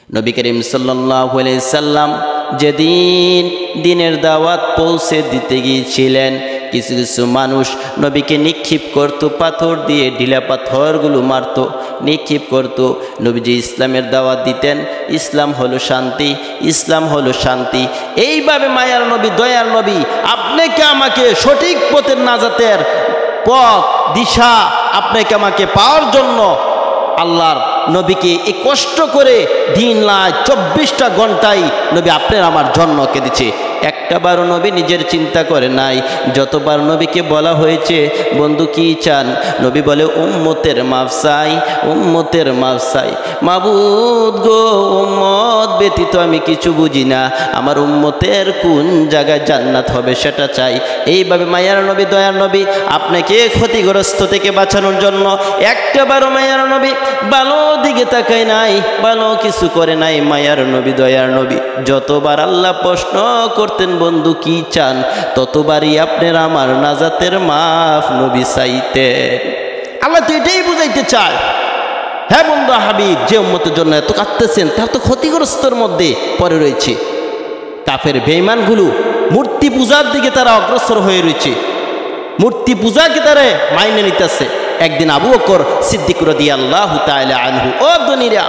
নবী করিম সাল্লাল্লাহু আলাইহি সাল্লাম যেদিন দিনের দাওয়াত পৌঁছে দিতে গিয়েছিলেন, কিছু কিছু মানুষ নবীকে নিক্ষেপ করত, পাথর দিয়ে ঢিলা পাথরগুলো মারত, নিক্ষেপ করত। নবীজি ইসলামের দাওয়াত দিতেন, ইসলাম হলো শান্তি, ইসলাম হলো শান্তি। এইভাবে মায়ার নবী, দয়ার নবী আপনাকে আমাকে সঠিক পথের নাজাতের পথ দিশা আপনাকে আমাকে পাওয়ার জন্য আল্লাহর নবীকে এই কষ্ট করে দিন লাই 24টা ঘন্টায় নবী আপনার আমার জন্য কেঁদেছে। একটাবারও নবী নিজের চিন্তা করে নাই। যতবার নবীকে বলা হয়েছে বন্ধু কি চান, নবী বলে উম্মতের মাফ চাই, উম্মতের মাফ চাই। মাবুদ গো, উম্মত ব্যতীত আমি কিছু বুঝি না, আমার উম্মতের কোন জায়গায় জান্নাত হবে সেটা চাই। এইভাবে মায়ার নবী, দয়ার নবী আপনাকে ক্ষতিগ্রস্ত থেকে বাঁচানোর জন্য একটাবারও মায়ার নবী ভালো দিকে তাকায় নাই, ভালো কিছু করে নাই। মায়ার নবী, দয়ার নবী যতবার আল্লাহ প্রশ্ন করতেন বন্ধু কি চান, ততবারই আপনার আমার নাজাতের মাফ নবী চাইতেন। আল্লাহ তো এটাই বুঝাইতে চায়, হ্যাঁ বন্ধু হাবিব, যে উম্মতের জন্য এত কাঁদতেছেন তার তো ক্ষতিগ্রস্তর মধ্যে পড়ে রয়েছে। কাফের বেঈমানগুলো মূর্তি পূজার দিকে তারা অগ্রসর হয়ে রয়েছে, মূর্তি পূজাকে তারা মাইনে নিতেছে। একদিন আবু বকর সিদ্দিক রাদিয়াল্লাহু তাআলা আনহু ও দুনিয়া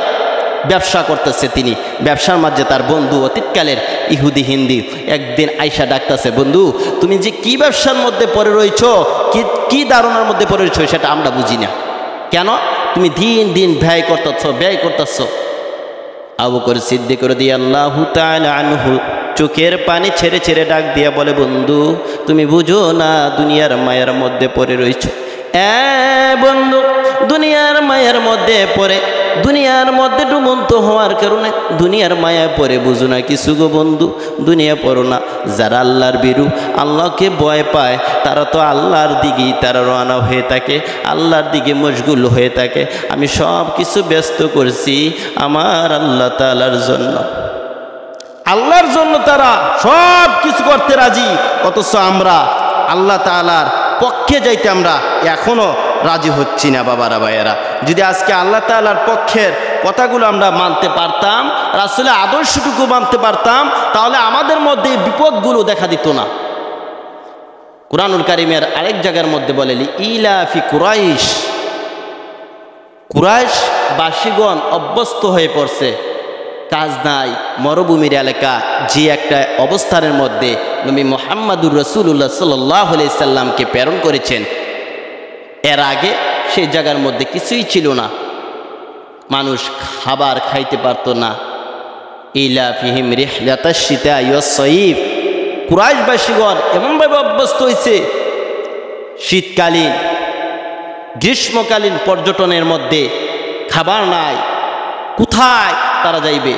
ব্যবসা করতেছে, তিনি ব্যবসার মাঝে তার বন্ধু অতীতকালের ইহুদি হিন্দি একদিন আয়সা ডাকতেছে, বন্ধু তুমি যে কি ব্যবসার মধ্যে পড়ে রয়েছ, কি ধারণার মধ্যে পড়ে রয়েছ সেটা আমরা বুঝি না, কেন তুমি দিন দিন ব্যয় করতেছ। আবু বকর সিদ্দিক রাদিয়াল্লাহু তাআলা আনহু চোখের পানি ছেড়ে ছেড়ে ডাক দিয়া বলে, বন্ধু তুমি বুঝো না দুনিয়ার মায়ার মধ্যে পড়ে রয়েছ। বন্ধু দুনিয়ার মায়ার মধ্যে পড়ে, দুনিয়ার মধ্যে ডুবন্ত হওয়ার কারণে দুনিয়ার মায়া পড়ে বুঝো না কিছু গো বন্ধু, দুনিয়া পড়ো না। যারা আল্লাহর বিরু, আল্লাহকে ভয় পায়, তারা তো আল্লাহর দিকেই তারা রওনা হয়ে থাকে, আল্লাহর দিকে মশগুল হয়ে থাকে। আমি সব কিছু ব্যস্ত করছি আমার আল্লাহ তাআলার জন্য, আল্লাহর জন্য তারা সব কিছু করতে রাজি, অথচ আমরা আল্লাহ তাআলার পক্ষে যাইতে আমরা এখনো রাজি হচ্ছি না। বাবারা ভাইয়েরা, যদি আজকে আল্লাহ তাআলার পক্ষের কথাগুলো আমরা মানতে পারতাম, রাসূলের আদর্শটুকু মানতে পারতাম, তাহলে আমাদের মধ্যে বিপদগুলো দেখা দিত না। কুরআনুল কারীমের আরেক জায়গার মধ্যে বলে, ইলাফি কুরাইশ, কুরাইশ বাসীগণ অভ্যস্ত হয়ে পড়ছে, কাজ নাই, মরুভূমির এলাকা, যে একটা অবস্থানের মধ্যে নবী মুহাম্মদুর রাসূলুল্লাহ সাল্লাল্লাহু আলাইহি সাল্লামকে প্রেরণ করেছেন, এর আগে সেই জায়গার মধ্যে কিছুই ছিল না, মানুষ খাবার খাইতে পারতো না। ইলাফিহিম রিহলাতাশ শিতাই ওয়াস সাইফ, কুরাইশবাসীগণ এমনভাবে অভ্যস্ত হয়েছে, শীতকালীন গ্রীষ্মকালীন পর্যটনের মধ্যে খাবার নাই, কোথায় তারা যাইবে?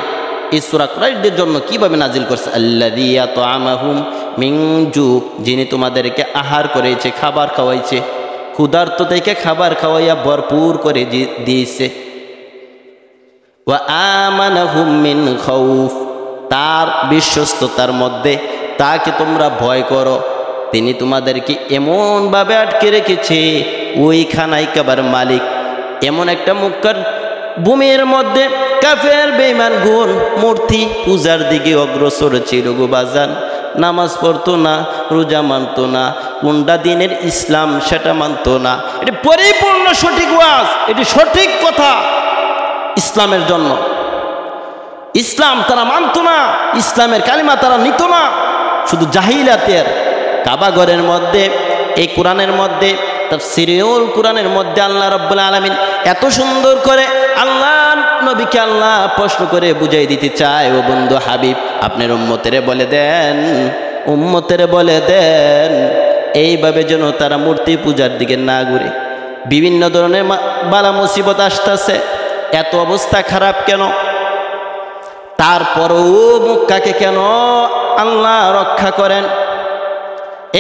এই সূরা কুরাইশদের জন্য কিভাবে নাজিল করছে, আল্লাযী আত'আমাহুম মিন জু, যিনি তোমাদেরকে আহার করেছে, খাবার খাওয়াইছে, ক্ষুধার্ত থেকে খাবার খাওয়াইয়া ভরপুর করে দিয়েছে। ওয়া আমানাহুম মিন খাউফ, তার বিশ্বস্ততার মধ্যে তাকে তোমরা ভয় করো, তিনি তোমাদেরকে এমনভাবে আটকে রেখেছে, ওই খানায় কাবার মালিক এমন একটা মক্কার ভূমির মধ্যে কাফের বেঈমান গুণ মূর্তি পূজার দিকে অগ্রসর ছিল গো বাজান। নামাজ পড়তো না, রোজা মানতো না, কোনটা দিনের ইসলাম সেটা মানতো না। এটি পরিপূর্ণ সঠিক ওয়াজ, এটি সঠিক কথা ইসলামের জন্য। ইসলাম তারা মানতো না, ইসলামের কালিমা তারা নিত না, শুধু জাহিলাতের। কাবা ঘরের মধ্যে এই কোরআনের মধ্যে তাফসীরুল কোরআনের মধ্যে আল্লাহ রাব্বুল আলামিন এত সুন্দর করে আল্লাহ নবীকে আল্লাহ প্রশ্ন করে বুঝাই দিতে চায়, ও বন্ধু হাবিব আপনার উম্মতেরে বলে দেন, উম্মতেরে বলে দেন এইভাবে যেন তারা মূর্তি পূজার দিকে না ঘুরে। বিভিন্ন ধরনের বালা মুসিবত আসতেছে, এত অবস্থা খারাপ কেন? তারপরও মক্কাকে কেন আল্লাহ রক্ষা করেন?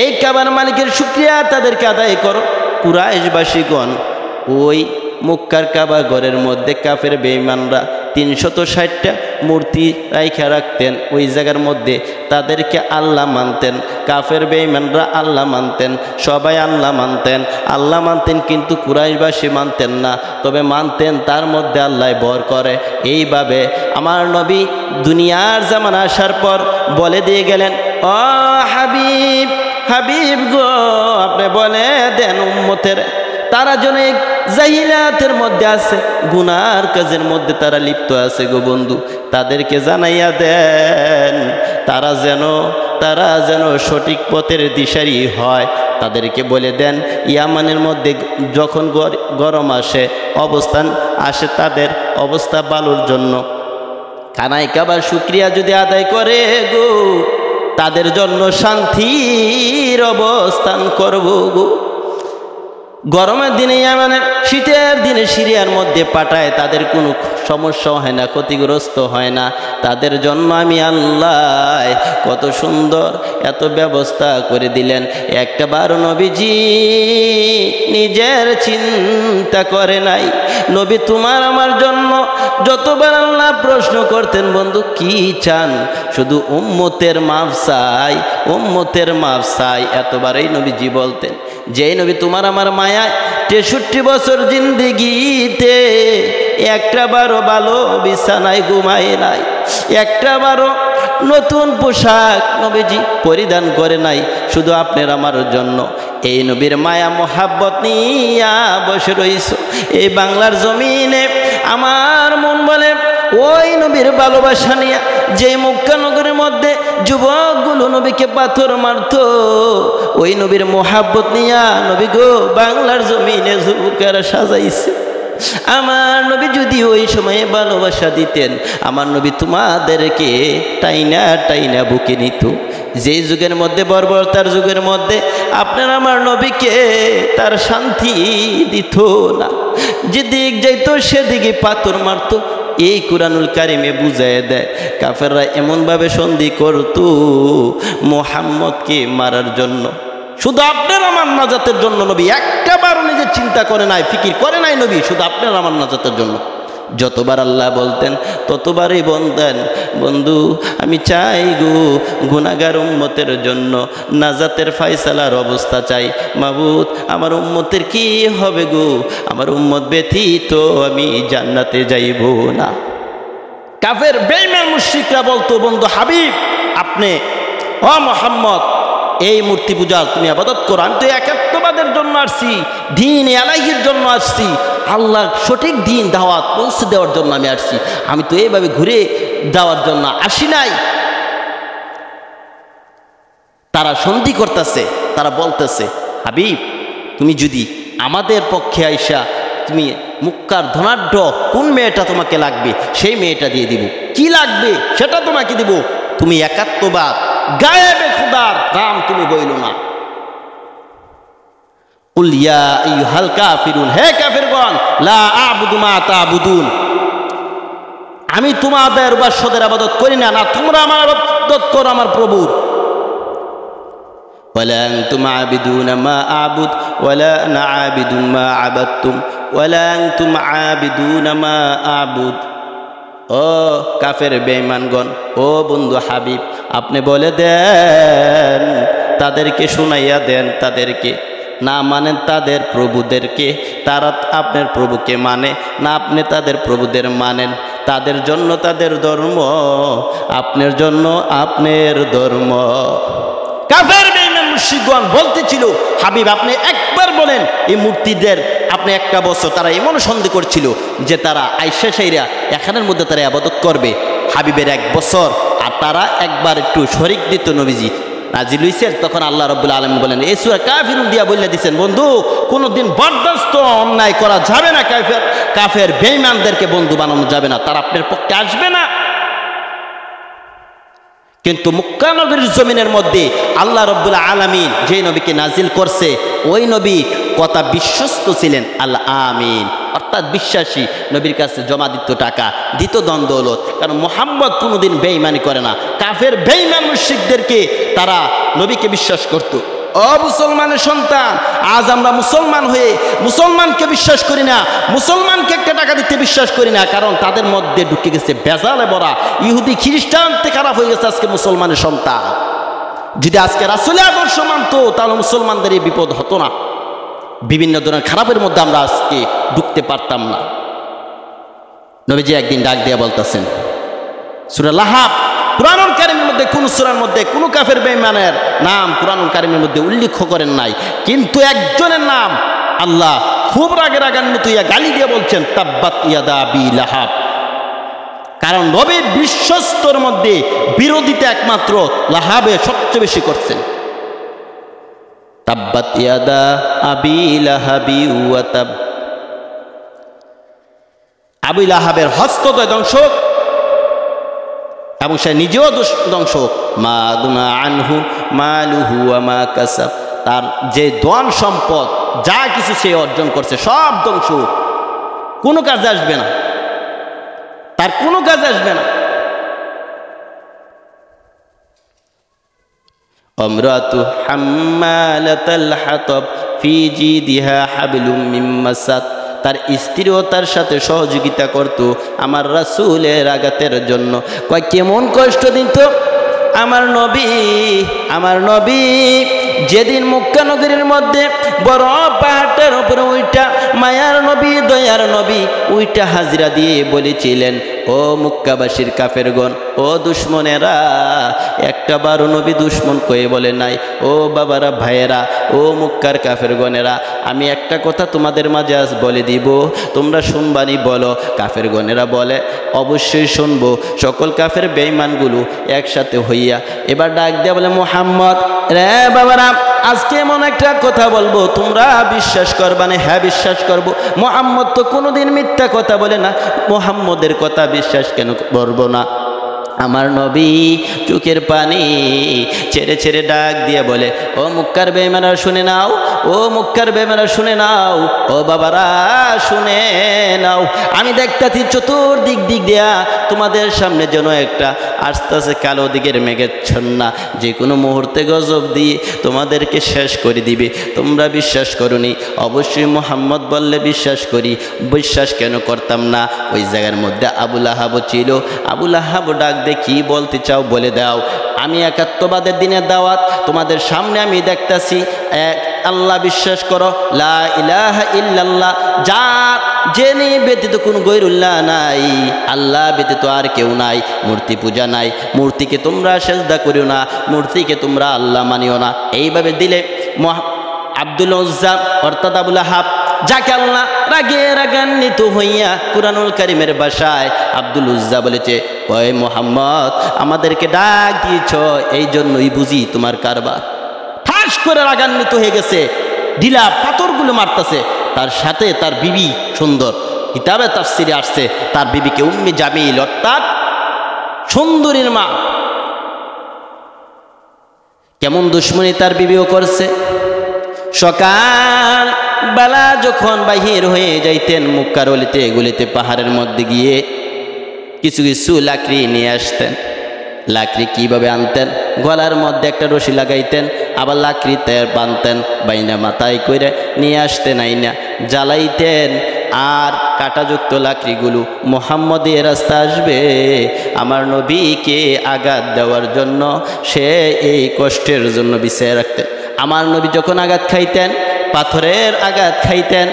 এই কাবার মালিকের শুকরিয়া তাদেরকে আদায় করো। কুরাইশবাসীগণ ওই মক্কার কাবা ঘরের মধ্যে কাফের বেঈমানরা 360টা মূর্তি রাইখা রাখতেন ওই জায়গার মধ্যে। তাদেরকে আল্লাহ মানতেন, কাফের বেঈমানরা আল্লাহ মানতেন, সবাই আল্লাহ মানতেন। আল্লাহ মানতেন কিন্তু কুরাইশবাসী মানতেন না, তবে মানতেন তার মধ্যে আল্লাহ ভর করে। এইভাবে আমার নবী দুনিয়ার জামানা আসার পর বলে দিয়ে গেলেন, ও হাবিব, হাবিব গো, আপনি বলে দেন উম্মতের তারা যেন জাহিলাতের মধ্যে আছে, গুনার কাজের মধ্যে তারা লিপ্ত আছে গো বন্ধু, তাদেরকে জানাইয়া দেন তারা যেন সঠিক পথের দিশারি হয়। তাদেরকে বলে দেন ইয়ামানের মধ্যে যখন গরম আসে, অবস্থান আসে তাদের অবস্থা ভালোর জন্য, খানায় কাবার শুকরিয়া যদি আদায় করে গো, তাদের জন্য শান্তির অবস্থান করব গো। গরমের দিনে মানে শীতের দিনে সিরিয়ার মধ্যে পাঠায়, তাদের কোনো সমস্যা হয় না, ক্ষতিগ্রস্ত হয় না। তাদের জন্য আমি আল্লাহ কত সুন্দর এত ব্যবস্থা করে দিলেন। একটাবার নবীজি নিজের চিন্তা করে নাই। নবী তোমার আমার জন্য যতবার আল্লাহ প্রশ্ন করতেন, বন্ধু কি চান, শুধু উম্মতের মাফ চাই, উম্মতের মাফ চাই, এতবারই নবীজি বলতেন। যেই নবী তোমার আমার মায়ায় 63 বছর জিন্দেগিতে একটা বারো ভালো বিছানায় ঘুমায় নাই, একটা বারো নতুন পোশাক নবীজি পরিধান করে নাই, শুধু আপনার আমার জন্য। এই নবীর মায়া মোহাব্বত নিয়া বসে রইছ এই বাংলার জমিনে। আমার মন বলে ওই নবীর ভালোবাসা নিয়ে যে মক্কা নগরের মধ্যে যুবকগুলো নবীকে পাথর মারত, ওই নবীর মোহাব্বত নিয়া নবী গো বাংলার জমিনে যুবকেরা সাজাইছে। আমার নবী যদি ওই সময়ে ভালোবাসা দিতেন, আমার নবী তোমাদেরকে টাইনা টাইনা বুকে নিত। যেই যুগের মধ্যে বর্বরতার যুগের মধ্যে আপনার আমার নবীকে তার শান্তি দিত না, যেদিক যাইতো সেদিকে পাথর মারত। এই কুরআনুল কারিমে বুঝায় দেয় কাফেররা এমনভাবে সন্ধি করত মুহাম্মদকে মারার জন্য, শুধু আপনার আমার নাজাতের জন্য। নবী একটাবারও নিজের চিন্তা করে নাই, ফিকির করে নাই নবী, শুধু আপনার আমার নাজাতের জন্য। যতবার আল্লাহ বলতেন ততবারই বলতেন, বন্ধু আমি চাই গো গুনাহগার উম্মতের জন্য নাজাতের ফায়সালার অবস্থা চাই। মাবুদ আমার উম্মতের কি হবে গো, আমার উম্মত ব্যতীত আমি জান্নাতে যাইব না। কাফের বেঈমান মুশরিকরা বলতো, বন্ধু হাবিব আপনি, ও মুহাম্মদ এই মূর্তি পূজা তুমি ইবাদত করো, আমি তো একাত্মবাদের জন্য আসছি, দ্বীন ইলাহির জন্য আসছি, আল্লাহ সঠিক দ্বীন দাওয়াত পৌঁছে দেওয়ার জন্য আমি আসছি, আমি তো এইভাবে ঘুরে দেওয়ার জন্য আসি নাই। তারা সন্ধি করতেছে, তারা বলতেছে হাবিব তুমি যদি আমাদের পক্ষে আইসা তুমি মুক্কার ধনাঢ্য কোন মেয়েটা তোমাকে লাগবে সেই মেয়েটা দিয়ে দিব, কি লাগবে সেটা তোমাকে দিব, তুমি একাত্মবাদ গায়েবে খুদার দাম তুমি বইল না। কুল ইয়া আইয়ুহাল কাফিরুন, হে কাফিরগণ, লা আ'বুদু মা তা'বুদুন, আমি তোমাদের উপাস্যদের ইবাদত করি না, না তোমরা আমার ইবাদত করো আমার প্রভুর। ওয়ালা আনতুম আবিদুনা মা আ'বুদ ওয়ালা আনা আবিদুম মা আবাদতুম ওয়ালা আনতুম আবিদুনা মা আ'বুদ। ও কাফের বেঈমানগণ, ও বন্ধু হাবিব আপনি বলে দেন, তাদেরকে শুনাইয়া দেন, তাদেরকে না মানেন তাদের প্রভুদেরকে, তারা আপনার প্রভুকে মানে না, আপনি তাদের প্রভুদের মানেন, তাদের জন্য তাদের ধর্ম, আপনার জন্য আপনার ধর্ম। কাফের বেঈমান মুশরিকগণ বলতেছিল হাবিব আপনি একবার বলেন এই মূর্তিদের, আপনি একটা বছর তারা এমন সন্দেহ করছিল যে তারা আইসা সাইরা এখানের মধ্যে তারা ইবাদত করবে। হাবিবের 1 বছর আর তারা একবার একটু শরিক দিত নবীজি নাজিল হইছেন, তখন আল্লাহ রাব্বুল আলামিন বলেন এই সূরা কাফিরুন দিয়া বলে দিয়েছেন, বন্ধু কোনোদিন বরদাস্ত অন্যায় করা যাবে না, কাফের বেঈমানদেরকে বন্ধু বানানো যাবে না, তারা আপনার পক্ষে আসবে না। কিন্তু মক্কা নগরীর জমিনের মধ্যে আল্লাহ রাব্বুল আলামিন যে নবীকে নাজিল করছে ওই নবী কথা বিশ্বস্ত ছিলেন, আল্লাহ আমিন, অর্থাৎ বিশ্বাসী, নবীর কাছে জমা দিত টাকা, দিত ধন দৌলত, কারণ মুহাম্মদ কোনোদিন বেঈমানি করে না। কাফের বেঈমান মুশরিকদেরকে তারা নবীকে বিশ্বাস করত। মুসলমানের সন্তান, আজ আমরা মুসলমান হয়ে মুসলমানকে বিশ্বাস করি না, মুসলমানকে একটা টাকা দিতে বিশ্বাস করি না, কারণ তাদের মধ্যে ঢুকে গেছে বেজালে ভরা ইহুদি খ্রিস্টান থেকে খারাপ হয়ে গেছে আজকে মুসলমানের সন্তান। যদি আজকে রাসূলের আদর্শ মানতো তাহলে মুসলমানদের এই বিপদ হতো না, বিভিন্ন ধরনের খারাপের মধ্যে আমরা আজকে ঢুকতে পারতাম না। নবীজি একদিন ডাক দিয়ে বলতেছেন, সূরা লাহাব কুরআনুল কারীমের মধ্যে কোন সূরার মধ্যে কোন কাফের বেঈমানের নাম কুরআনুল কারীমের মধ্যে উল্লেখ করেন নাই, কিন্তু একজনের নাম আল্লাহ খুব রাগান্বিত হইয়া গালি দিয়ে বলছেন, তাব্বাত ইয়াদা আবি লাহাব। কারণ নবীর বিশ্বস্তর মধ্যে বিরোধিতা একমাত্র লাহাবে সবচেয়ে বেশি করছেন। তাব্বাত ইয়াদা আবি লাহাবি ওয়া তাব। আবু লাহাবের হস্তদ্বয় ধ্বংস এবং সে নিজেও ধ্বংস। মা আগুনা আনহু মালুহু ওয়া মা কাসাব। তার যে ধন সম্পদ যা কিছু সে অর্জন করছে সব ধ্বংস, কোনো কাজে আসবে না, তার কোনো কাজে আসবে না। আমরাতু হাম্মালাতাল হাতাব ফি জিদিহা হাবলুম মিন মাসাদ। তার স্ত্রীও তার সাথে সহযোগিতা করত আমার রাসূলের আঘাতের জন্য। কয় কেমন কষ্ট দিত আমার নবী যেদিন মক্কা নগরীর মধ্যে বড় পাহাড়টার উপরে উইটা মায়ার নবী দয়ার নবী উইটা হাজরা দিয়ে বলেছিলেন, ও মক্কাবাসীর কাফেরগণ, ও দুশ্মনেরা, একটা বারো নবী দুশ্মন কয়ে বলে নাই। ও বাবারা, ভাইয়েরা, ও মক্কার কাফেরগণেরা, আমি একটা কথা তোমাদের মাঝে আজ বলে দিব, তোমরা শুনবানি? বলো। কাফেরগণেরা বলে, অবশ্যই শুনবো। সকল কাফের বেঈমানগুলো একসাথে হইয়া এবার ডাক দেয়া বলে, মুহাম্মদ রে বাবারা, আজকে এমন একটা কথা বলবো, তোমরা বিশ্বাস করবা না? হ্যাঁ বিশ্বাস করবো। মুহাম্মদ তো কোনোদিন মিথ্যা কথা বলে না, মুহাম্মদের কথা বিশ্বাস কেন করবো না? আমার নবী চোখের পানি ছেড়ে ছেড়ে ডাক দিয়ে বলে, ও মক্কার বেঈমানরা শুনে নাও, ও মক্কার বেঈমানরা শুনে নাও, ও বাবারা শুনে নাও। আমি দেখতাছি চতুর্দিক দিয়া তোমাদের সামনে যেন একটা আস্তে আস্তে কালো দিকের মেঘাচ্ছন্না, যে কোনো মুহূর্তে গজব দিয়ে তোমাদেরকে শেষ করে দিবে। তোমরা বিশ্বাস করোনি? অবশ্যই মুহাম্মদ বললে বিশ্বাস করি। বিশ্বাস কেন করতাম না? ওই জায়গার মধ্যে আবু লাহাবও ছিল। আবু লাহাব ডাক কি বলতে চাও বলে দাও। আমি একাত্মবাদের দিনের দাওয়াত তোমাদের সামনে আমি দেখতাছি। এক আল্লাহ বিশ্বাস করো, লা ইলাহা ইল্লাল্লাহ, যার জেনে ব্যতীত কোনো গৈরুল্লাহ নাই, আল্লাহ ব্যতীত আর কেউ নাই, মূর্তি পূজা নাই, মূর্তিকে তোমরা সেজদা করিও না, মূর্তিকে তোমরা আল্লাহ মানিও না। এইভাবে দিলে আব্দুল উজ্জা অর্থাৎ আবু লাহাব, যাকে আল্লাহ রাগান্বিত হইয়া কুরআনুল কারীমের ভাষায় আব্দুল উজ্জা বলেছে, ওই মুহাম্মদ আমাদেরকে ডাক দিয়েছ, এই জন্যই বুঝি তোমার কারবার। ঠাস করে রাগান্বিত হয়ে গেছে, ঢিলা পাথরগুলো মারতেছে। তার সাথে তার বিবি সুন্দর, কিতাবে তাফসিরে আসছে তার বিবিকে উম্মে জামিল অর্থাৎ সুন্দরীর মা। কেমন দুশ্মনী তার বিবিও করছে। সকাল বেলা যখন বাহির হয়ে যাইতেন মক্কার অলিতে গলিতে পাহাড়ের মধ্যে গিয়ে কিছু কিছু লাকড়ি নিয়ে আসতেন। লাকড়ি কিভাবে আনতেন? গলার মধ্যে একটা রশি লাগাইতেন, আবার লাকড়িতে বাঁধতেন, বাইনা মাথায় করে নিয়ে আসতেন, আইনা জ্বালাইতেন। আর কাঁটাযুক্ত লাকড়িগুলো মুহাম্মদের রাস্তা আসবে আমার নবীকে আঘাত দেওয়ার জন্য, সে এই কষ্টের জন্য বিছিয়ে রাখতেন। আমার নবী যখন আঘাত খাইতেন, পাথরের আঘাত খাইতেন,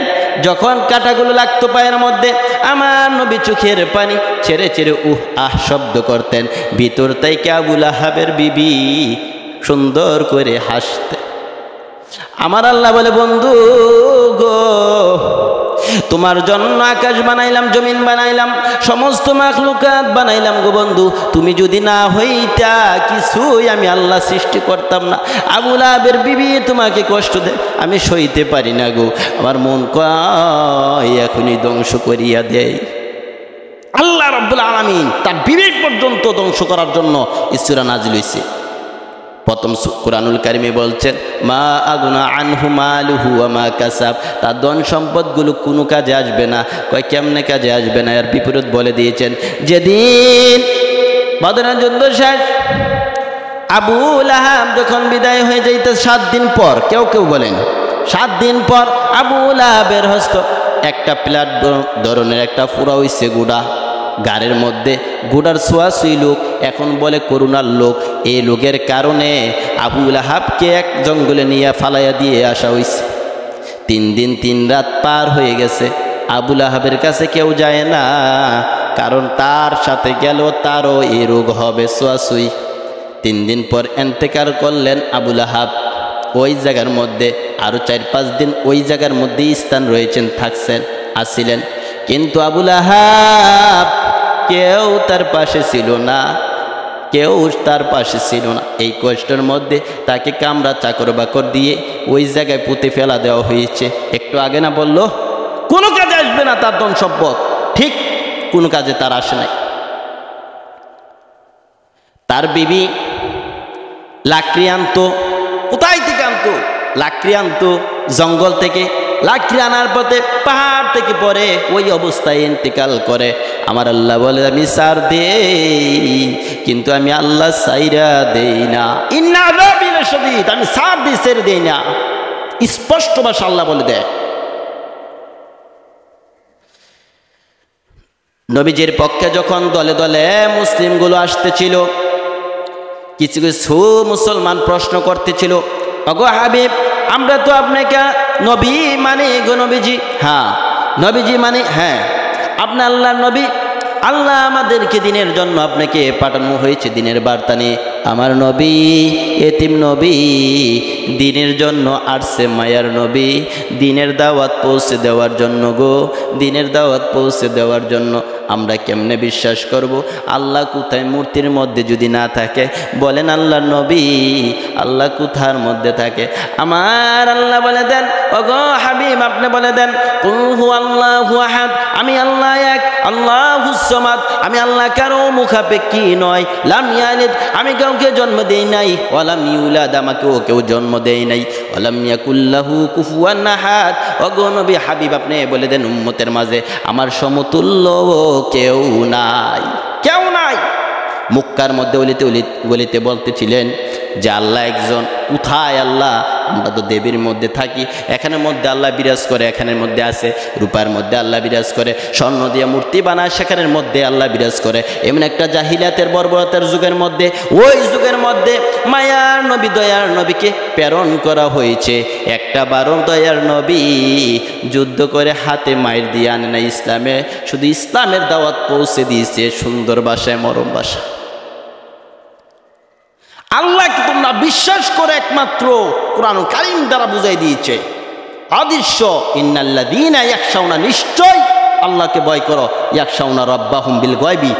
যখন কাঁটাগুলো লাগতো পায়ের মধ্যে, আমার নবী চোখের পানি ছেড়ে ছেড়ে উহ আহ শব্দ করতেন। ভিতর থেকে আবু লাহাবের বিবি সুন্দর করে হাসতে। আমার আল্লাহ বলে, বন্ধু গো, তোমার জন্য আকাশ বানাইলাম, জমিন বানাইলাম, সমস্ত মাখলুকাত বানাইলাম গো বন্ধু। তুমি যদি না হইতা কিছুই আমি আল্লাহ সৃষ্টি করতাম না। আবু লাহাবের বিবি তোমাকে কষ্ট দেয়, আমি সইতে পারি না গো, আমার মন কয় এখনই ধ্বংস করিয়া দেয়। আল্লাহ রাব্বুল আলামিন তার বিবেক পর্যন্ত ধ্বংস করার জন্য সূরা নাজিল হইছে। প্রথম কুরআনুল কারীমে বলছেন, মা আগুনা আনহু মালুহু ওয়া মা কাসাব, তার ধন সম্পদগুলো কোনো কাজে আসবে না। কয় কেমনে কাজে আসবে না? এর বিপরীত বলে দিয়েছেন, যেদিন বদরের যুদ্ধ শেষ, আবু লাহাব যখন বিদায় হয়ে যাইতে 7 দিন পর, কেউ কেউ বলেন 7 দিন পর আবু লাহাবের হস্ত একটা প্লাট ধরনের একটা ফুরা হইছে গুড়া, গাড়ির মধ্যে গুড়ার ছোঁয়াছুঁই লোক, এখন বলে করুণার লোক। এই লোকের কারণে আবু লাহাবকে এক জঙ্গলে নিয়ে ফালাইয়া দিয়ে আসা হইছে। 3 দিন 3 রাত পার হয়ে গেছে, আবু লাহাবের কাছে কেউ যায় না, কারণ তার সাথে গেল তারও এই রোগ হবে, ছোঁয়াছুঁই। 3 দিন পর ইন্তেকাল করলেন আবু লাহাব। ওই জায়গার মধ্যে আরও 4-5 দিন ওই জায়গার মধ্যেই স্থান রয়েছেন, থাকছেন, আসিলেন। কিন্তু আবু লাহাব কেউ তার পাশে ছিল না, কেউ তার পাশে ছিল না। এই কষ্টের মধ্যে তাকে কামরা চাকর বাকর দিয়ে ওই জায়গায় পুঁতে ফেলা দেওয়া হয়েছে। একটু আগে না বলল কোনো কাজে আসবে না তার ধন সম্পদ, ঠিক কোনো কাজে তার আসে নাই। তার বিবি লাকড়ি আনতো, কোথায় থেকে আনতো? লাকড়ি আনতো জঙ্গল থেকে। লাকড়ি আনার পথে পাহাড় থেকে পরে ওই অবস্থায় ইন্তেকাল করে। আমার আল্লাহ বলে আমি সার দেই, কিন্তু আমি আল্লাহ সাইরা দেই না। ইন্না আযাবি লাশাদীদ, আমি সার দিয়ে ছেড়ে দেই না। স্পষ্ট ভাষা আল্লাহ বলে দেয়। নবীজির পক্ষে যখন দলে দলে মুসলিমগুলো আসতেছিল, কিছু কিছু মুসলমান প্রশ্ন করতেছিল, ওগো হাবিব, আমরা তো আপনাকে নবী মানে গো নবীজি। হ্যাঁ নবীজি মানে, হ্যাঁ আপনি আল্লাহর নবী, আল্লাহ আমাদেরকে দিনের জন্য আপনাকে পাঠানো হয়েছে, দিনের বার্তা নিয়ে। আমার নবী এতিম নবী, দিনের জন্য আসছে, মায়ার নবী, দিনের দাওয়াত পৌঁছে দেওয়ার জন্য গো, দিনের দাওয়াত পৌঁছে দেওয়ার জন্য। আমরা কেমনে বিশ্বাস করব আল্লাহ কোথায়? মূর্তির মধ্যে যদি না থাকে, বলেন আল্লাহর নবী আল্লাহ কোথার মধ্যে থাকে? আমার আল্লাহ বলে দেন, ওগো হাবিব আপনি বলে দেন, কুল হুয়াল্লাহু আহাদ, আমি আল্লাহ এক, আল্লাহুস সামাদ, আমি আল্লাহ কারো মুখাপেক্ষী নয়, লাম ইয়ালিদ, আমি কাউকে জন্ম দেই নাই, ওয়ালাম ইউলাদ, আমাকেও কেউ জন্ম দেই নাই, ওয়ালাম ইয়াকুল্লাহু কুফুয়ান আহাদ। ওগো নবী হাবিব আপনি বলে দেন উম্মতের মাঝে আমার সমতুল্য কেউ নাই, কেউ নাই। মক্কার মধ্যে গলিতে বলতেছিলেন যে আল্লাহ একজন, কোথায় আল্লাহ? আমরা তো দেবীর মধ্যে থাকি, এখানের মধ্যে আল্লাহ বিরাজ করে, এখানের মধ্যে আছে, রূপার মধ্যে আল্লাহ বিরাজ করে, স্বর্ণ দিয়ে মূর্তি বানায় সেখানের মধ্যে আল্লাহ বিরাজ করে। এমন একটা জাহিলিয়াতের বর্বরতার যুগের মধ্যে, ওই যুগের মধ্যে মায়ার নবী দয়ার নবীকে প্রেরণ করা হয়েছে। একটা বারো দয়ার নবী যুদ্ধ করে হাতে মায়ের দিয়ে আনে না ইসলামে, শুধু ইসলামের দাওয়াত পৌঁছে দিয়েছে সুন্দর ভাষায়, মরম ভাষা। আল্লাহকে তোমরা বিশ্বাস করে একমাত্র কোরআন কারীম দ্বারা বুঝাই দিয়েছে অদৃশ্য, ইন্নাল্লাযীনা ইয়াখশাউনা, নিশ্চয় আল্লাহকে ভয় করো, ইয়াখশাউনা রাব্বাহুম বিল গায়বি,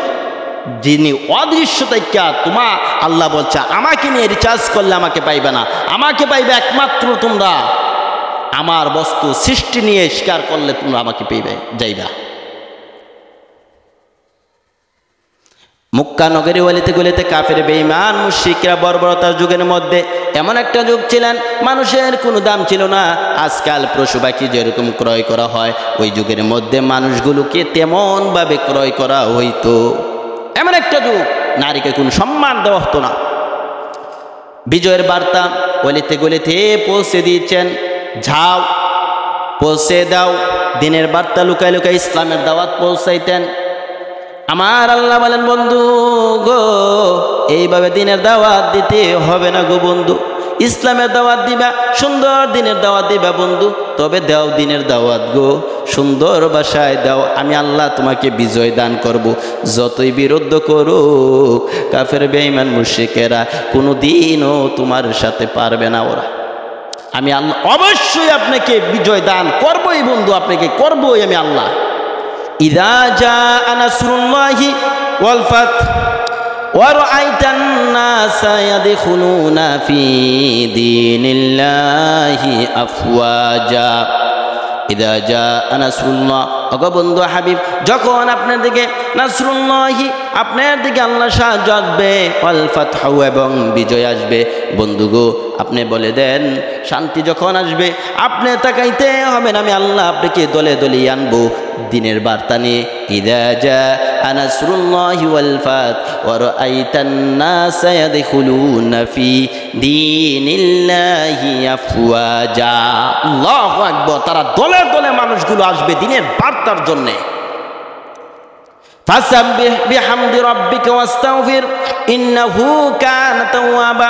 যিনি অদৃশ্য থেকে তোমা আল্লাহ বলছে আমাকে নিয়ে রিচার্জ করলে আমাকে পাইবে না, আমাকে পাইবে একমাত্র তোমরা আমার বস্তু সৃষ্টি নিয়ে স্বীকার করলে তোমরা আমাকে পাইবে যাইবা। মক্কা নগরী ওয়ালিতে গলিতে কাফের বেঈমান মুশরিকরা বর্বরতার যুগের মধ্যে এমন একটা যুগ ছিলেন মানুষের কোনো দাম ছিল না। আজকাল পশু পাখি যেরকম ক্রয় করা হয়, ওই যুগের মধ্যে মানুষগুলোকে তেমনভাবে ক্রয় করা হইতো। এমন একটা যুগ, নারীকে কোনো সম্মান দেওয়া হতো না। বিজয়ের বার্তা ওয়ালিতে গলিতে পৌঁছে দিয়েছেন, যাও পৌঁছে দাও, দিনের বার্তা লুকায় লুকায় ইসলামের দাওয়াত পৌঁছাইতেন। আমার আল্লাহ বলেন, বন্ধু গো এইভাবে দিনের দাওয়াত দিতে হবে না গো বন্ধু, ইসলামের দাওয়াত দিবা, সুন্দর দিনের দাওয়াত দিবা বন্ধু, তবে দাও দিনের দাওয়াত গো, সুন্দর ভাষায় দাও, আমি আল্লাহ তোমাকে বিজয় দান করব। যতই বিরুদ্ধ করুক কাফের বেঈমান মুশরিকেরা, কোনো দিনও তোমার সাথে পারবে না ওরা। আমি আল্লাহ অবশ্যই আপনাকে বিজয় দান করবই বন্ধু, আপনাকে করবই আমি আল্লাহ। ইযা জাআ নাসরুল্লাহি ওয়াল ফাত ওয়া রাআইতান নাসা ইয়াদখুলুনা ফি দীনিল্লাহি আফওয়াজা। ইযা জাআ নাসরুল্লাহ, ওগো বন্ধু হাবিব, যখন আপনার দিকে নাসরুল্লাহি, আপনার দিকে আল্লাহ সাহায্য আসবে, ওয়াল ফাতহু, এবং বিজয় আসবে। বন্ধুগো, আপনি বলে দেন শান্তি যখন আসবে আপনি তাকাইতে হবে না, আমি আল্লাহ আপনাকে দলে দলে আনবো দিনের বার্তা নিয়ে। ইযা জাআ নাসরুল্লাহি ওয়াল ফাত ওয়া রাআইতান নাসা ইয়াদখুলুনা ফি দীনিল্লাহি আফওয়াজা। আল্লাহু আকবার। তারা দলে দলে মানুষগুলো আসবে দিনের বার্তার জন্য। ফাসাব্বিহ বিহামদি রাব্বিকা ওয়াস্তাগফির ইন্নাহু কানা তাওয়াবা।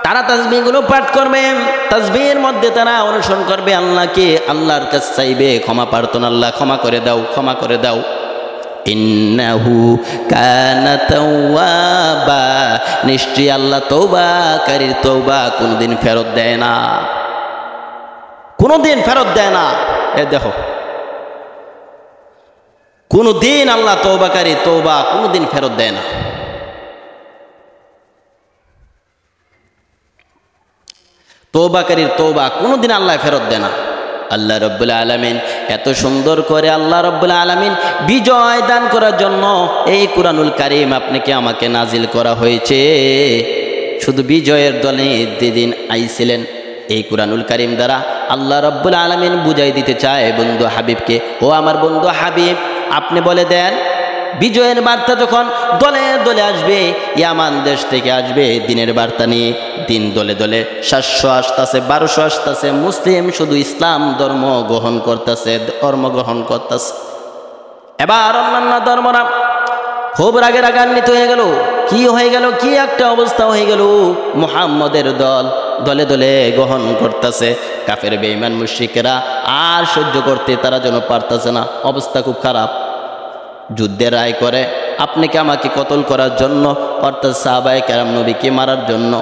তারা তাসবিহগুলো পাঠ করবে, তাসবিহের মধ্যে তারা অনুসরণ করবে আল্লাহকে, আল্লাহর কাছে চাইবে ক্ষমা প্রার্থনা, আল্লাহ ক্ষমা করে দাও, ক্ষমা করে দাও। ইন্নাহু কানা তাওয়াবা, নিশ্চয়ই আল্লাহ তওবাকারীর তওবা কোনদিন ফেরত দেয় না, কোনদিন ফেরত দেয় না। এ দেখো, কোনদিন আল্লাহ তওবাকারীর তওবা কোনদিন ফেরত দেয় না। তওবাকারীর তওবা কোনদিন আল্লাহ ফেরত দেয় না। আল্লাহ রাব্বুল আলামিন এত সুন্দর করে আল্লাহ রাব্বুল আলামিন বিজয় দান করার জন্য এই কুরআনুল কারীম আপনাকে আমাকে নাজিল করা হয়েছে। শুধু বিজয়ের দলে যেদিন আইছিলেন, এই কুরআনুল কারীম দ্বারা আল্লাহ রাব্বুল আলামিন বুঝাই দিতে চায় বন্ধু হাবিবকে, ও আমার বন্ধু হাবিব, আপনি বলে দেন বিজয়ের বার্তা যখন দলে দলে আসবে, ইয়ামান দেশ থেকে আসবে দিনের বার্তা নিয়ে, দিন দলে দলে 700 আসতেছে, 1200 আসতেছে, মুসলিম শুধু ইসলাম ধর্ম গ্রহণ করতেছে, এবার অন্যান্য ধর্মরা খুব রাগে রাগান্বিত হয়ে গেল। কি হয়ে গেল, কি একটা অবস্থা হয়ে গেল, মুহাম্মদের দল দলে দলে গ্রহণ করতেছে। কাফের বেঈমান মুশরিকেরা আর সহ্য করতে তারা যেন পারতেছে না, অবস্থা খুব খারাপ। যুদ্ধের রায় করে আপনাকে আমাকে কতল করার জন্য, অর্থাৎ সাহাবায়ে কেরাম নবীকে মারার জন্য।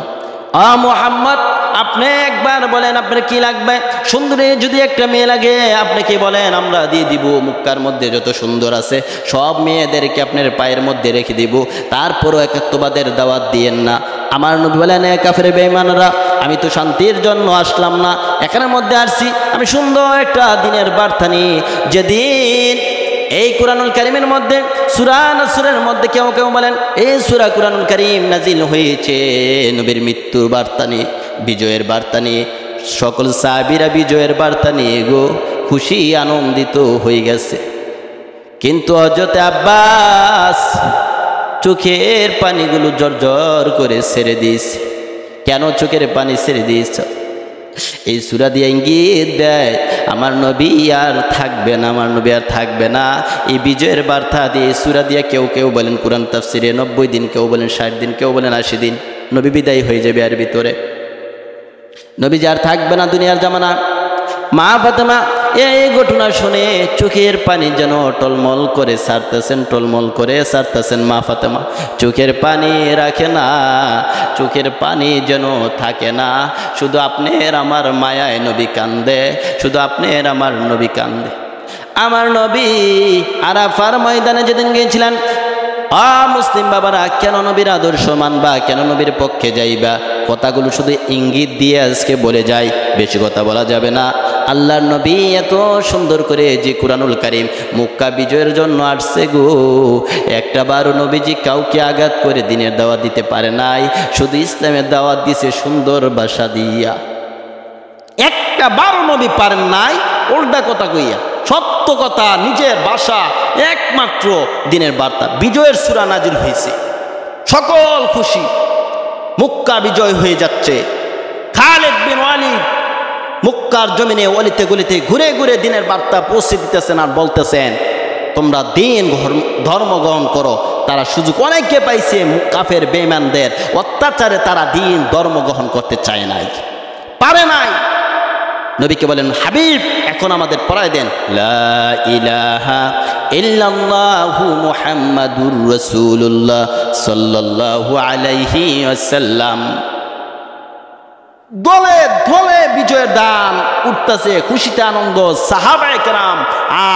মুহাম্মদ, আপনি একবার বলেন আপনার কি লাগবে, সুন্দরী যদি একটা মেয়ে লাগে আপনি কি বলেন, আমরা দিয়ে দিব। মক্কার মধ্যে যত সুন্দর আছে সব মেয়েদেরকে আপনার পায়ের মধ্যে রেখে দিব, তারপরও একাত্মবাদের দাওয়াত দিয়েন না। আমার নবী বলেন, কাফের বেঈমানরা, আমি তো শান্তির জন্য আসলাম না, এখানের মধ্যে আসছি আমি সুন্দর একটা দিনের বার্তা নিয়ে। যেদিন এই কুরআনুল কারীমের মধ্যে সূরা নাসরের মধ্যে কেউ কেউ বলেন এই সূরা কুরআনুল কারীম নাজিল হয়েছে নবীর মৃত্যুর বার্তা নিয়ে, বিজয়ের বার্তা নিয়ে। সকল সাহাবীরা বিজয়ের বার্তা নিয়ে খুশি আনন্দিত হয়ে গেছে। কিন্তু হযরত আব্বাস চোখের পানিগুলো জর্জর করে ছেড়ে দিয়েছে। কেন চোখের পানি ছেড়ে দিয়েছ? এই সূরা দিয়ে ইঙ্গিত দেয় আমার নবী আর থাকবে না, আমার নবী আর থাকবে না। এই বিজয়ের বার্তা দিয়ে সূরা দিয়ে কেউ কেউ বলেন কুরআন তাফসিরে 90 দিন, কেউ বলেন 60 দিন, কেউ বলেন 80 দিন নবী বিদায় হয়ে যাবে। আর ভিতরে নবী আর থাকবে না দুনিয়ার জামানা। মা ফাতেমা এই ঘটনা শুনে চোখের পানি যেন টলমল করে ছাড়তেছেন, টলমল করে ছাড়তেছেন। মা ফাতেমা চোখের পানি রাখে না, চোখের পানি যেন থাকে না। শুধু আপনার আমার মায়ায় নবী কান্দে, শুধু আপনার আমার নবী কান্দে। আমার নবী আরাফার ময়দানে যেদিন গিয়েছিলেন, মুসলিম বাবারা কেন নবীর আদর্শ মানবা, কেন নবীর পক্ষে যাইবা, কথাগুলো শুধু ইঙ্গিত দিয়ে আজকে বলে যায়, বেশি কথা বলা যাবে না। আল্লাহর নবী এত সুন্দর করে যে কুরআনুল কারীম মক্কা বিজয়ের জন্য আসছে গো, একটা বারো নবীজি কাউকে আঘাত করে দিনের দাওয়াত দিতে পারে নাই, শুধু ইসলামের দাওয়াত দিছে সুন্দর ভাষা দিয়া। একটা বারো নবী পারেন নাই উল্টা কথা কইয়া, সত্য কথা নিজের ভাষা, একমাত্র দিনের বার্তা। বিজয়ের সূরা নাজিল হয়েছে, সকল খুশি, মক্কা বিজয় হয়ে যাচ্ছে। খালিদ বিন ওয়ালিদ মক্কার জমিনে অলিতে গলিতে ঘুরে ঘুরে দিনের বার্তা পৌঁছে দিতেছেন আর বলতেছেন তোমরা দিন ধর্ম গ্রহণ করো। তারা সুযোগ অনেকে পাইছে, কাফের বেঈমানদের অত্যাচারে তারা দিন ধর্ম গ্রহণ করতে চায় নাই, পারে নাই। নবীকে বলেন হাবিব এখন আমাদের পড়ায় দেন লা ইলাহা ইল্লাল্লাহু মুহাম্মাদুর রাসূলুল্লাহ সাল্লাল্লাহু আলাইহি ওয়াসাল্লাম। দলে দলে বিজয়ের দান উঠতেছে, খুশিতে আনন্দ। সাহাবায়ে কেরাম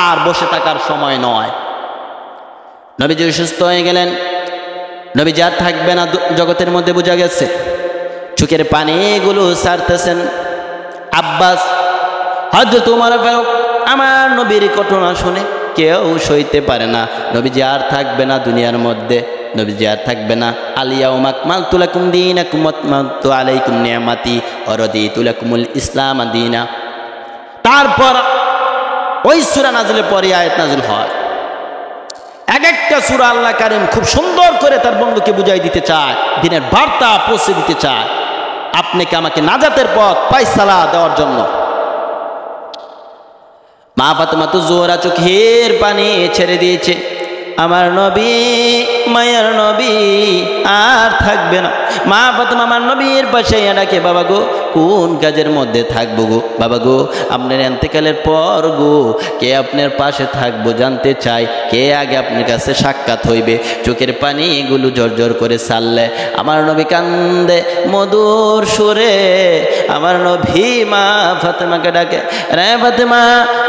আর বসে থাকার সময় নয়। নবীজি সুস্থ হয়ে গেলেন, নবীজি আর থাকবে না জগতের মধ্যে, বোঝা গেছে। চোখের পানিগুলো ছাড়তেছেন। আব্বাস হযরত ওমর ফারুক আমার নবীর ঘটনা শুনে কেউ সইতে পারে না। নবীজি আর থাকবে না দুনিয়ার মধ্যে, নবীজি আর থাকবে না। আলিয়াউমা আকমালতু লাকুম দীনাকুম ওয়া আতমামতু আলাইকুম নি'মাতি ওয়া রাদিতু লাকুমুল ইসলাম দীনা। তারপর ওই সূরা নাজিলের পরে আয়াত নাজিল হয়। এক একটা সূরা আল্লাহ কারীম খুব সুন্দর করে তার বন্ধুকে বুঝাই দিতে চায়, দিনের বার্তা পৌঁছে দিতে চায়, আপনাকে আমাকে নাজাতের পথ ফায়সালা দেওয়ার জন্য। মা ফাতেমা তো জোহরা চোখের পানি ছেড়ে দিয়েছে। আমার নবী, মায়ের নবী আর থাকবে না। মা ফাতেমা আমার নবীর পাশে ডাকে, বাবা গো কোন কাজের মধ্যে থাকবো গো, বাবা গো আপনার এন্তেকালের পর গো কে আপনার পাশে থাকবো জানতে চাই, কে আগে আপনার কাছে সাক্ষাৎ হইবে। চোখের পানিগুলো ঝরঝর করে ছাড়লে আমার নবী কান্দে মধুর সুরে। আমার নবী মা ফাতেমাকে ডাকে, রে ফাতেমা,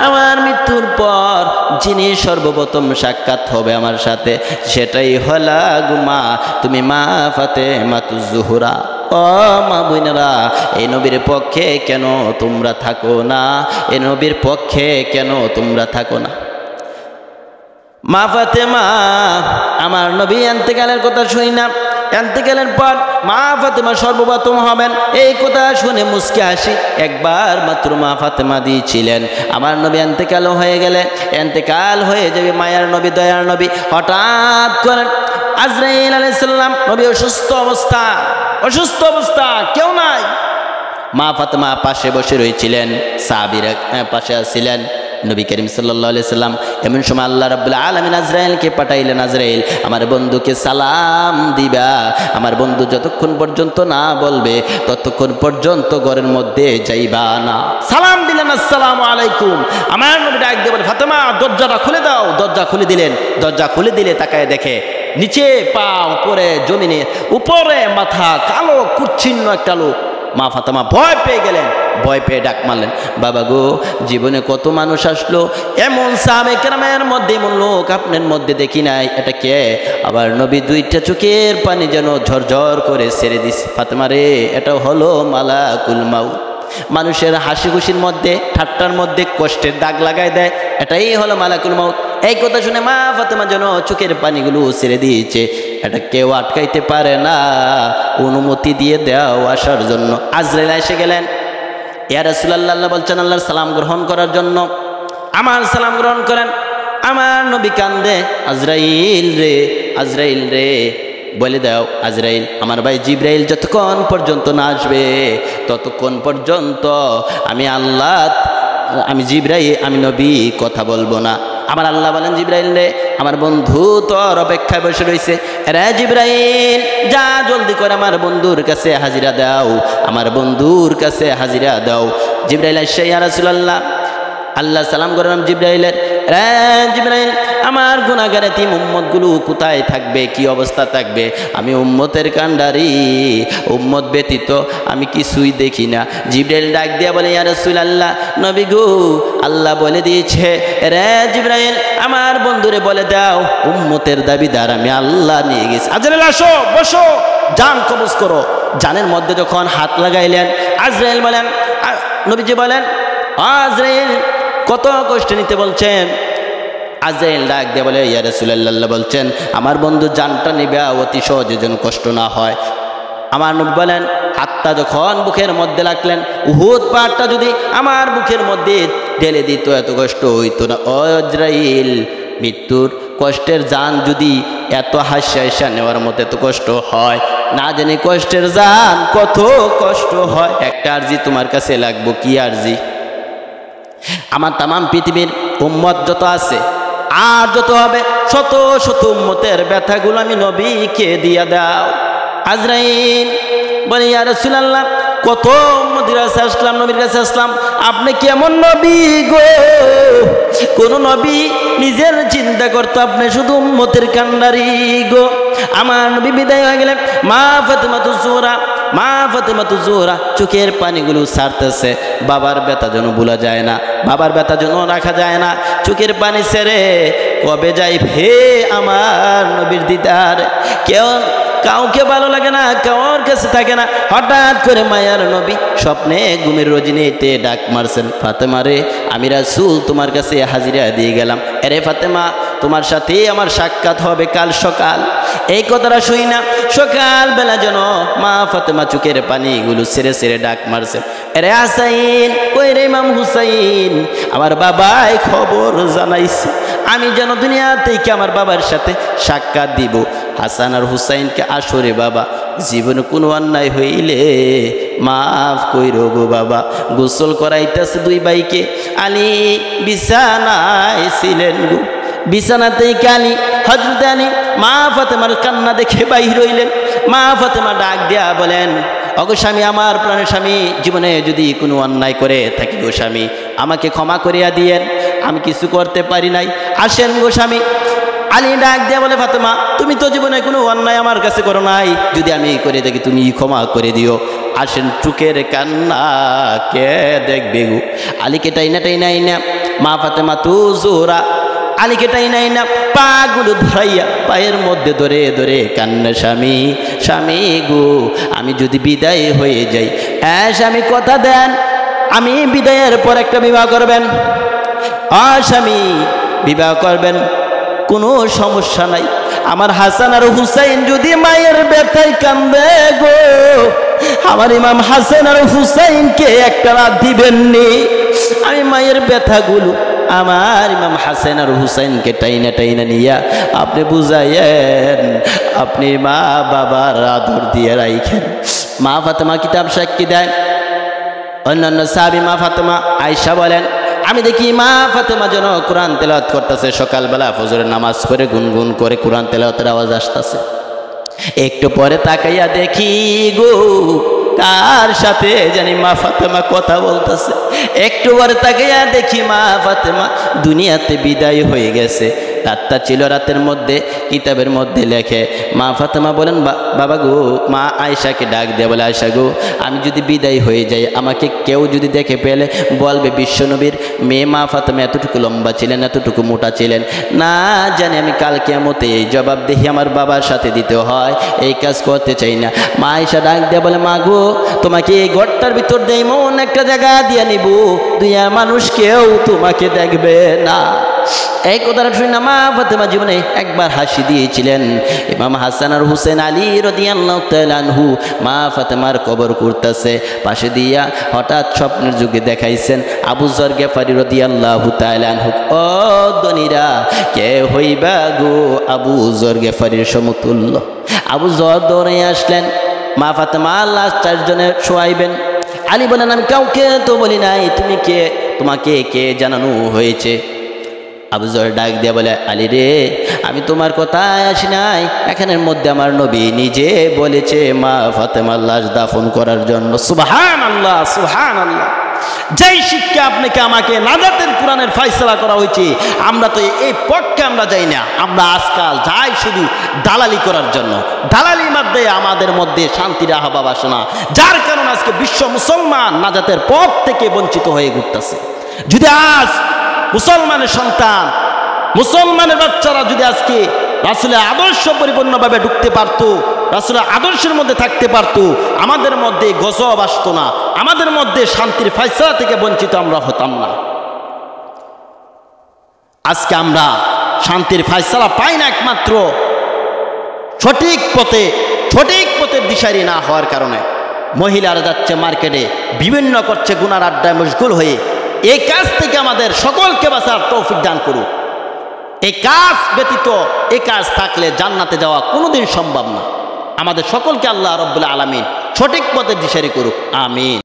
আমার মৃত্যুর পর যিনি সর্বপ্রথম সাক্ষাৎ হবে আমার সাথে সেটাই হলা গুমা তুমি মা ফাতেমাতুজ জোহরা। ও মা বোনেরা, এই নবীর পক্ষে কেন তোমরা থাকো না? এই নবীর পক্ষে কেন তোমরা থাকো না? মা ফাতেমা আমার নবী ইন্তেকালের কথা শুনি না, ইন্তেকালের পর মা ফাতেমা সর্বপ্রথম হবেন এই কথা শুনে মুস্কি হাসি একবার মাত্র মা ফাতেমা দিয়েছিলেন। আমার নবী ইন্তেকাল হয়ে গেলে, ইন্তেকাল হয়ে যাবে মায়ার নবী, দয়ার নবী, হঠাৎ করে আজরাইল আলাইহিস সালাম, নবী অসুস্থ অবস্থা, কেউ নাই। মা ফাতেমা পাশে বসে রয়েছিলেন, সাহাবীরা পাশে ছিলেন। নবী করিম সাল্লাল্লাহু আলাইহি সাল্লাম এমন সময় আল্লাহ রাব্বুল আলামিন আজরাইলকে পাঠাইলেন, আজরাইল আমার বন্ধুকে সালাম দিবা। আমার বন্ধু যতক্ষণ পর্যন্ত না বলবে ততক্ষণ পর্যন্ত ঘরের মধ্যে যাইবা না। সালাম দিলেন, আসসালামু আলাইকুম। আমার নবী ডাক দিয়ে বলে, ফাতেমা দরজাটা খুলে দাও। দরজা খুলে দিলেন। দরজা খুলে দিলে তাকায় দেখে নিচে পা, উপরে জমিনে, উপরে মাথা, কালো কুচ্ছিন্ন একটা লোক। মা ফাতেমা ভয় পেয়ে গেলেন, ভয় পেয়ে ডাক মারলেন, বাবা গো জীবনে কত মানুষ আসলো, এমন সাহাবে কেরামের মধ্যে এমন লোক আপনার মধ্যে দেখি নাই, এটা কে? আবার নবী দুইটা চোখের পানি যেন ঝরঝর করে ছেড়ে দিস, ফাতেমা রে এটা হলো মালাকুল মাউত। মানুষের হাসি খুশির মধ্যে, ঠাট্টার মধ্যে কষ্টের দাগ লাগায় দেয়, এটাই হলো মালাকুল মাউত। এই কথা শুনে মা ফাতেমা যেন চোখের পানিগুলো ছেড়ে দিয়েছে। এটা কেউ আটকাইতে পারে না, অনুমতি দিয়ে দাও আসার জন্য। আজরাইল এসে গেলেন। ইয়া রাসূলুল্লাহ, আল্লাহ বলছেন আল্লাহর সালাম গ্রহণ করার জন্য। আমার সালাম গ্রহণ করেন। আমার নবী কান্দে, আজরাইল রে বলে দাও, আজরাইল আমার ভাই জিবরাইল যতক্ষণ পর্যন্ত না আসবে ততক্ষণ পর্যন্ত আমি জিবরাইল, আমি নবী কথা বলবো না। আমার আল্লাহ বলেন, জিবরাইল রে আমার বন্ধু তোর অপেক্ষায় বসে রয়েছে, রে জিবরাইল যা জলদি করে আমার বন্ধুর কাছে হাজিরা দাও, আমার বন্ধুর কাছে হাজিরা দাও। জিবরাইল এসে, ইয়া রাসূলুল্লাহ, আল্লাহ সালাম করলাম জিবরাইলের, রে জিবরাইল আমার গুনাহগার এতিম উম্মতগুলো কোথায় থাকবে, কি অবস্থা থাকবে? আমি উম্মতের কান্ডারি, উম্মত ব্যতীত আমি কিছুই দেখি না। জিবরাইল ডাক দিয়া বলে, ইয়া রাসূলুল্লাহ, নবী গো আল্লাহ বলে দিয়েছে, রে জিবরাইল আমার বন্ধুরে বলে দাও উম্মতের দাবিদার আমি আল্লাহ নিয়ে গেছি। আজরাইল আসো, বসো, জান কবজ করো। জানের মধ্যে যখন হাত লাগাইলেন আজরাইল বলেন, নবীজি বলেন, আজরাইল কত কষ্ট নিতে বলছেন? আজরাইল ডাক দিয়ে বলে, ইয়া রাসূলুল্লাহ বলছেন আমার বন্ধু জানটা নিবে অতি সহজে যেন কষ্ট না হয়। আমার নবী বলেন, হাতটা যখন বুকের মধ্যে রাখলেন, উহুদ পাহাড়টা যদি আমার বুকের মধ্যে ঢেলে দিত এত কষ্ট হইতো না। ও আজরাইল, মৃত্যুর কষ্টের জান যদি এত হাস্যা নেওয়ার মতো এত কষ্ট হয়, না জানি কষ্টের জান কত কষ্ট হয়। একটা আরজি তোমার কাছে লাগবো। কি আরজি? আমার তামাম পৃথিবীর উম্মত যত আছে আর যত হবে শত শত উম্মতের ব্যথাগুলো আমি নবীকে দিয়া দাও। আজরাইল বলে, ইয়া রাসূলুল্লাহ কত উম্মতের কাছে আসলাম, নবীর কাছে আসলাম, আপনি কি এমন নবী গো? কোন নবী নিজের চিন্তা করতো, আপনি শুধু উম্মতের কান্ডারি গো। আমার নবী বিদায় হয়ে গেলেন। মা ফাতেমাতুজ জোহরা চোখের পানিগুলো ছাড়তেছে। বাবার ব্যথা যেন ভোলা যায় না, বাবার ব্যথা যেন রাখা যায় না। চোখের পানি ছেড়ে কবে যাই হে আমার নবীর দিদার। কেউ কাউকে ভালো লাগে না, কারোর কাছে থাকে না। হঠাৎ করে মায়ার নবী স্বপ্নে ঘুমের রজনীতে ডাক মারছেন, ফাতেমা রে, আমি রাসূল তোমার কাছে হাজিরা দিয়ে গেলাম। আরে ফাতেমা, তোমার সাথে আমার সাক্ষাৎ হবে কাল সকাল। এই কথাটা শুই না সকালবেলা যেন মা ফাতেমা চোখের পানিগুলো ছেড়ে ছেড়ে ডাক মারছেন, আরে হাসাইন, কই রে ইমাম হুসাইন, আমার বাবাই খবর জানাইছে আমি যেন দুনিয়া থেকে আমার বাবার সাথে সাক্ষাৎ দিব। হাসান আর হুসাইনকে, আসরে বাবা, জীবনে কোনো অন্যায় হইলে মাফ কইরো গো বাবা। গোসল করাইতেছে দুই ভাইকে। আলী বিছানায় ছিলেন গো, বিছানাতে আলী, হযরত আলী মা ফাতেমার কান্না দেখে বাইর হইলেন। মা ফাতেমা ডাক দিয়া বলেন, অগো স্বামী, আমার প্রাণের স্বামী, জীবনে যদি কোনো অন্যায় করে থাকি গো স্বামী, আমাকে ক্ষমা করিয়া দিয়েন, আমি কিছু করতে পারি নাই, আসেন গো স্বামী। আলী ডাক দিয়া বলে, ফাতেমা, তুমি তো জীবনে কোনো অন্যায় আমার কাছে করো নাই, যদি আমি করে থাকি তুমি ক্ষমা করে দিও, আসেন। চুকের কান্না কে দেখবে গো। আলীকে টাইনা টাইনা মা ফাতেমা তু জোরা আলীকে টাইনা না পাগুলো ধরাইয়া পায়ের মধ্যে ধরে ধরে কান্না, স্বামী, স্বামী গো, আমি যদি বিদায় হয়ে যাই, হ্যাঁ স্বামী কথা দেন, আমি বিদায়ের পর একটা বিবাহ করবেন। স্বামী বিবাহ করবেন, কোনো সমস্যা নাই। আমার হাসান আর হুসাইন যদি মায়ের ব্যথায় কান্দে গো, আমার ইমাম হাসান আর হুসাইনকে একটা রাত দিবেননি, আমি মায়ের ব্যথাগুলো আমার ইমাম হাসান আর হুসাইনকে টাইনা টাইনা নিয়া আপনি বুঝাইয়েন, আপনি মা বাবার আদর দিয়ে রাইখেন। মা ফাতেমা কিতাব সাক্ষী দেয়। অন্যান্য সাহাবী মা ফাতেমা আয়েশা বলেন, আমি দেখি মা ফাতেমা যেন কোরআন তেলাওয়াত করতেছে, সকালবেলা ফজরের নামাজ পড়ে গুনগুন করে কোরআন তেলাওয়াতের আওয়াজ আসতেছে। একটু পরে তাকাইয়া দেখি গো, কার সাথে জানি মা ফাতেমা কথা বলতেছে। একটু পরে তাকাইয়া দেখি মা ফাতেমা দুনিয়াতে বিদায় হয়ে গেছে। রাতটা ছিল, রাতের মধ্যে কিতাবের মধ্যে লেখে, মা ফাতেমা বলেন, বাবা গো, মা আয়েশাকে ডাক দিয়ে বলে, আয়েশা গো, আমি যদি বিদায় হয়ে যাই, আমাকে কেউ যদি দেখে পেলে বলবে বিশ্বনবীর মেয়ে মা ফাতেমা এতটুকু লম্বা ছিলেন, এতটুকু মোটা ছিলেন, না জানি আমি কাল কিয়ামতে এই জবাব দেখি আমার বাবার সাথে দিতে হয়, এই কাজ করতে চাই না। মা আয়েশা ডাক দিয়ে বলে, মা গো, তোমাকে এই ঘরটার ভিতর দিয়ে এমন একটা জায়গা দিয়ে নিব, দুনিয়া মানুষ কেউ তোমাকে দেখবে না। এই কথাটা শুনে না মা ফাতেমা জীবনে একবার হাসি দিয়েছিলেন। ইমাম হাসান আর হুসেন আলী রাদিয়াল্লাহু তাআলা আনহু মা ফাতেমার কবর করতেছে, পাশে দিয়া হঠাৎ স্বপ্নের যুগে দেখাইছেন আবু যর গিফারি রাদিয়াল্লাহু তাআলা আনহু। ও দনিরা, কে হইবা গো আবু যর গিফারির সমতুল্য? আবু যর দৌড়ে আসলেন, মা ফাতেমা লাশ চারজনে শোয়াইবেন। আলী বলেন, আমি কাউকে তো বলি নাই, তুমি কে, তোমাকে কে জানানো হয়েছে? আবু যর ডাক দিয়া বলে, আলী রে, আমি তোমার কথায় আসি নাই, এখানের মধ্যে আমার নবী নিজে বলেছে মা ফাতেমার লাশ দাফন করার জন্য। সুবহানাল্লাহ, সুবহানাল্লাহ। যেই শিক্ষা আপনাকে আমাকে নাজাতের কোরআনের ফয়সালা করা হয়েছে, আমরা তো এই পক্ষে আমরা যাই না, আমরা আজকাল যাই শুধু দালালি করার জন্য। দালালির মধ্যে আমাদের মধ্যে শান্তির আহ্বাব আসে না, যার কারণে আজকে বিশ্ব মুসলমান নাজাতের পথ থেকে বঞ্চিত হয়ে ঘুরতেছে। যদি আজ মুসলমানের সন্তান, মুসলমানের বাচ্চারা যদি আজকে রাসূলের আদর্শ পরিপূর্ণভাবে ঢুকতে পারতো, রাসূলের আদর্শের মধ্যে থাকতে পারতো, আমাদের মধ্যে গজব আসতো না, আমাদের মধ্যে শান্তির ফয়সালা থেকে বঞ্চিত আমরা হতাম না। আজকে আমরা শান্তির ফয়সালা পাই না একমাত্র সঠিক পথের দিশারি না হওয়ার কারণে। মহিলারা যাচ্ছে মার্কেটে, বিভিন্ন করছে গুনার আড্ডায় মশগুল হয়ে। এই কাজ থেকে আমাদের সকলকে বাঁচার তৌফিক দান করুক। এই কাজ ব্যতীত, এই কাজ থাকলে জান্নাতে যাওয়া কোনোদিন সম্ভব না। আমাদের সকলকে আল্লাহ রাব্বুল আলামিন সঠিক পথে দিশারি করুক, আমিন।